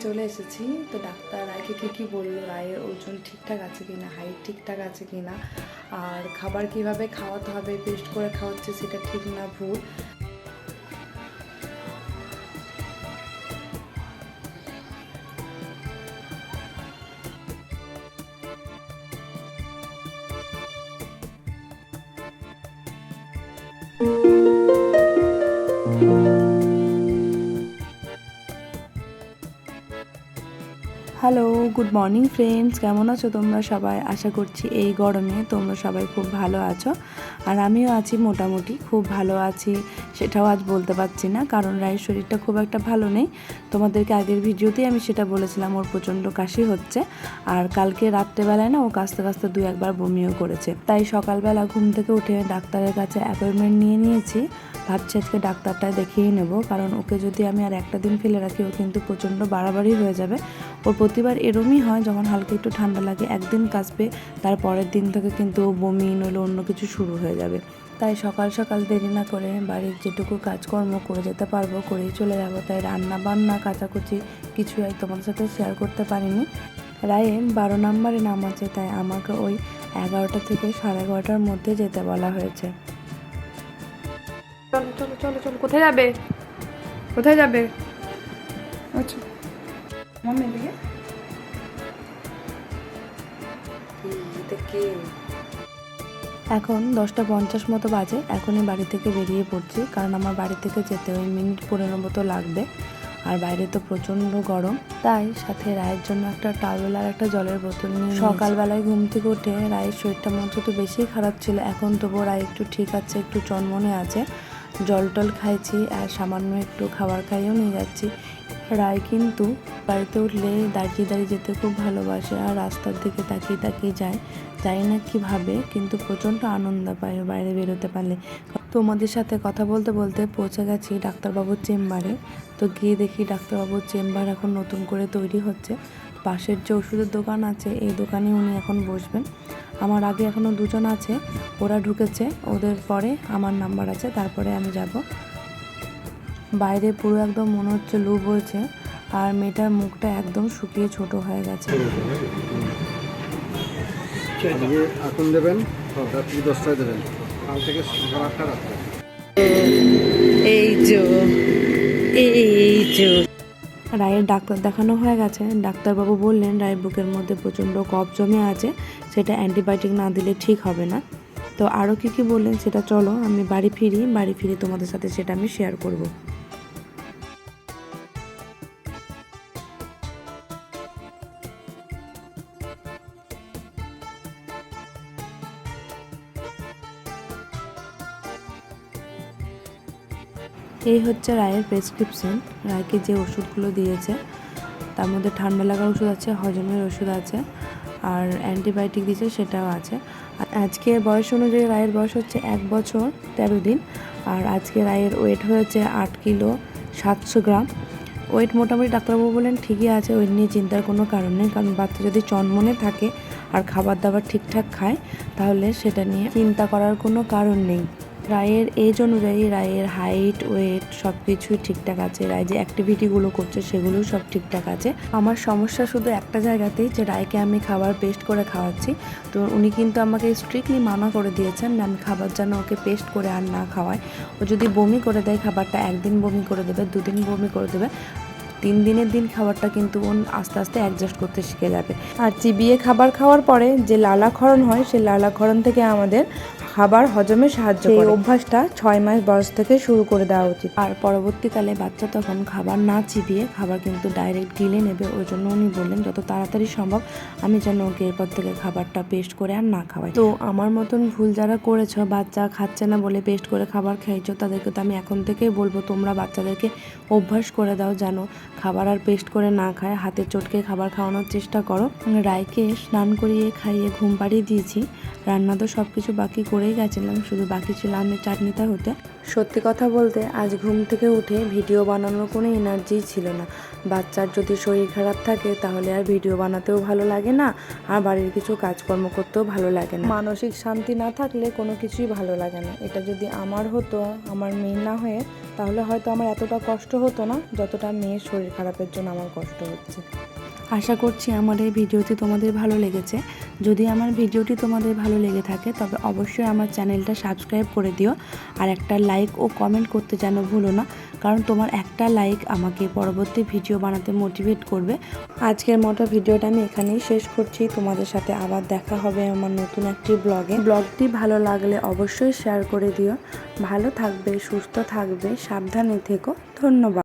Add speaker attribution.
Speaker 1: চলে এসেছি। তো ডাক্তার রায়কে কী বললো, রায়ের ওজন ঠিকঠাক আছে কিনা, হাইট ঠিকঠাক আছে কিনা, আর খাবার কিভাবে খাওয়াতে হবে, পেস্ট করে খাওয়াচ্ছে সেটা ঠিক না ভুল। হ্যালো, গুড মর্নিং ফ্রেন্ডস, কেমন আছো তোমরা সবাই? আশা করছি এই গরমে তোমরা সবাই খুব ভালো আছো, আর আমিও আছি মোটামুটি খুব ভালো আছি। সেটাও আজ বলতে পারছি না, কারণ রায়ের শরীরটা খুব একটা ভালো নেই। তোমাদেরকে আগের ভিডিওতেই আমি সেটা বলেছিলাম, ওর প্রচণ্ড কাশি হচ্ছে, আর কালকে রাত্রেবেলায় না ও কাঁচতে কাঁচতে 2-1 বার বমিও করেছে। তাই সকালবেলা ঘুম থেকে উঠে ডাক্তারের কাছে অ্যাপয়েন্টমেন্ট নিয়ে নিয়েছি। ভাবছি আজকে ডাক্তারটা দেখিয়ে নেব, কারণ ওকে যদি আমি আর একটা দিন ফেলে রাখি ও কিন্তু প্রচণ্ড বাড়াবাড়ি হয়ে যাবে। ওর প্রতিবার এরমই হয়, যখন হালকা একটু ঠান্ডা লাগে একদিন কাশবে, তার পরের দিন থেকে কিন্তু বমি নইলে অন্য কিছু শুরু হয়ে যাবে। তাই সকাল সকাল দেরি না করে বাড়ির যেটুকু কাজকর্ম করে যেতে পারবো করেই চলে যাব। তাই রান্না বান্না কাচাকুচি কিছুই তোমাদের সাথে শেয়ার করতে পারিনি। রায়ে 12 নম্বরে নাম আছে, তাই আমাকে ওই 11টা থেকে 11:30টার মধ্যে যেতে বলা হয়েছে। চলো চলো চলো চলো, কোথায় যাবে? কোথায় যাবে? আচ্ছা মাম্মি দিকে এখন 10টা 50 মতো বাজে। এখনই বাড়ি থেকে বেরিয়ে পড়ছি, কারণ আমার বাড়ি থেকে যেতে ওই মিনিট 15 মতো লাগবে, আর বাইরে তো প্রচণ্ড গরম। তাই সাথে রায়ের জন্য একটা টাওয়েল আর একটা জলের বোতল নিয়ে সকালবেলায় ঘুম থেকে উঠে রায়ের শরীরটা মনে হচ্ছে একটু বেশি খারাপ ছিল। এখন তবুও রায় একটু ঠিক আছে, একটু চনমনে আছে। জল টল খাইছি আর সামান্য একটু খাবার খাইয়েও নিয়ে যাচ্ছি। রায় কিন্তু বাড়িতে উঠলে দাঁড়িয়ে দাঁড়িয়ে যেতে খুব ভালোবাসে, আর রাস্তার দিকে তাকিয়ে তাকিয়ে যায়। জানি না কী ভাবে, কিন্তু প্রচণ্ড আনন্দ পায় বাইরে বেরোতে পারলে। তোমাদের সাথে কথা বলতে বলতে পৌঁছে গেছি ডাক্তারবাবুর চেম্বারে। তো গিয়ে দেখি ডাক্তারবাবুর চেম্বার এখন নতুন করে তৈরি হচ্ছে। পাশের যে ওষুধের দোকান আছে এই দোকানে উনি এখন বসবেন। আমার আগে এখনও দুজন আছে, ওরা ঢুকেছে, ওদের পরে আমার নাম্বার আছে, তারপরে আমি যাব। বাইরে পুরো একদম মনে হচ্ছে লু বইছে, আর মেয়েটার মুখটা একদম শুকিয়ে ছোট হয়ে গেছে।
Speaker 2: এখন দেবেন, রাত্রি 10টায় দেবেন, কাল থেকে সকাল 8টা রাত্রে।
Speaker 1: রায়ের ডাক্তার দেখানো হয়ে গেছে। ডাক্তারবাবু বললেন রায়ের বুকের মধ্যে প্রচণ্ড কফ জমে আছে, সেটা অ্যান্টিবায়োটিক না দিলে ঠিক হবে না। তো আরও কী বললেন সেটা চলো আমি বাড়ি ফিরি তোমাদের সাথে সেটা আমি শেয়ার করব। এই হচ্ছে রায়ের প্রেসক্রিপশন। রায়কে যে ওষুধগুলো দিয়েছে তার মধ্যে ঠান্ডা লাগার ওষুধ আছে, হজমের ওষুধ আছে, আর অ্যান্টিবায়োটিক দিয়েছে সেটাও আছে। আজকে বয়স অনুযায়ী রায়ের বয়স হচ্ছে 1 বছর 13 দিন, আর আজকে রায়ের ওয়েট হয়েছে 8 কিলো 700 গ্রাম। ওয়েট মোটামুটি ডাক্তারবাবু বলেন ঠিকই আছে, ওয়েট নিয়ে চিন্তার কোনো কারণ নেই, কারণ বাচ্চা যদি চনমনে থাকে আর খাবার দাবার ঠিকঠাক খায় তাহলে সেটা নিয়ে চিন্তা করার কোনো কারণ নেই। রায়ের এজ অনুযায়ী রায়ের হাইট ওয়েট সব কিছুই ঠিকঠাক আছে। রায় যে অ্যাক্টিভিটিগুলো করছে সেগুলোও সব ঠিকঠাক আছে। আমার সমস্যা শুধু একটা জায়গাতেই, যে রায়কে আমি খাবার পেস্ট করে খাওয়াচ্ছি। তো উনি কিন্তু আমাকে স্ট্রিক্টলি মানা করে দিয়েছেন আমি খাবার যেন ওকে পেস্ট করে আর না খাওয়াই। ও যদি বমি করে দেয় খাবারটা, একদিন বমি করে দেবে, 2 দিন বমি করে দেবে, 3 দিনের দিন খাবারটা কিন্তু ও আস্তে আস্তে অ্যাডজাস্ট করতে শিখে যাবে। আর চিবিয়ে খাবার খাওয়ার পরে যে লালাক্ষরণ হয়, সেই লালাক্ষরণ থেকে আমাদের খাবার হজমে সাহায্য করে। এই অভ্যাসটা 6 মাস বয়স থেকে শুরু করে দেওয়া উচিত। আর পরবর্তীকালে বাচ্চা তখন খাবার না চিবিয়ে খাবার কিন্তু ডাইরেক্ট গিলে নেবে। ওই জন্য উনি বললেন যত তাড়াতাড়ি সম্ভব আমি যেন ওকে এরপর থেকে খাবারটা পেস্ট করে আর না খাওয়াই। তো আমার মতন ভুল যারা করেছো, বাচ্চা খাচ্ছে না বলে পেস্ট করে খাবার খাইছো, তাদেরকে তো আমি এখন থেকেই বলবো তোমরা বাচ্চাদেরকে অভ্যাস করে দাও যেন খাবার আর পেস্ট করে না খায়, হাতে চটকে খাবার খাওয়ানোর চেষ্টা করো। রায়কে স্নান করিয়ে খাইয়ে ঘুম পাড়িয়ে দিয়েছি। রান্না তো সব কিছু বাকি করে হয়ে গেছিলাম, শুধু বাকি ছিল আমের চাটনিটা হতে। সত্যি কথা বলতে আজ ঘুম থেকে উঠে ভিডিও বানানোর কোনো এনার্জিই ছিল না। বাচ্চার যদি শরীর খারাপ থাকে তাহলে আর ভিডিও বানাতেও ভালো লাগে না, আর বাড়ির কিছু কাজকর্ম করতেও ভালো লাগে না। মানসিক শান্তি না থাকলে কোনো কিছুই ভালো লাগে না। এটা যদি আমার হতো, আমার মেয়ে না হয়ে, তাহলে হয়তো আমার এতটা কষ্ট হতো না যতটা মেয়ের শরীর খারাপের জন্য আমার কষ্ট হচ্ছে। আশা করছি আমার এই ভিডিওটি তোমাদের ভালো লেগেছে। যদি আমার ভিডিওটি তোমাদের ভালো লেগে থাকে তবে অবশ্যই আমার চ্যানেলটা সাবস্ক্রাইব করে দিও, আর একটা লাইক ও কমেন্ট করতে যেন ভুলো না, কারণ তোমার একটা লাইক আমাকে পরবর্তী ভিডিও বানাতে মোটিভেট করবে। আজকের মতো ভিডিওটা আমি এখানেই শেষ করছি। তোমাদের সাথে আবার দেখা হবে আমার নতুন একটি ব্লগটি ভালো লাগলে অবশ্যই শেয়ার করে দিও। ভালো থাকবে, সুস্থ থাকবে, সাবধানে থেকো। ধন্যবাদ।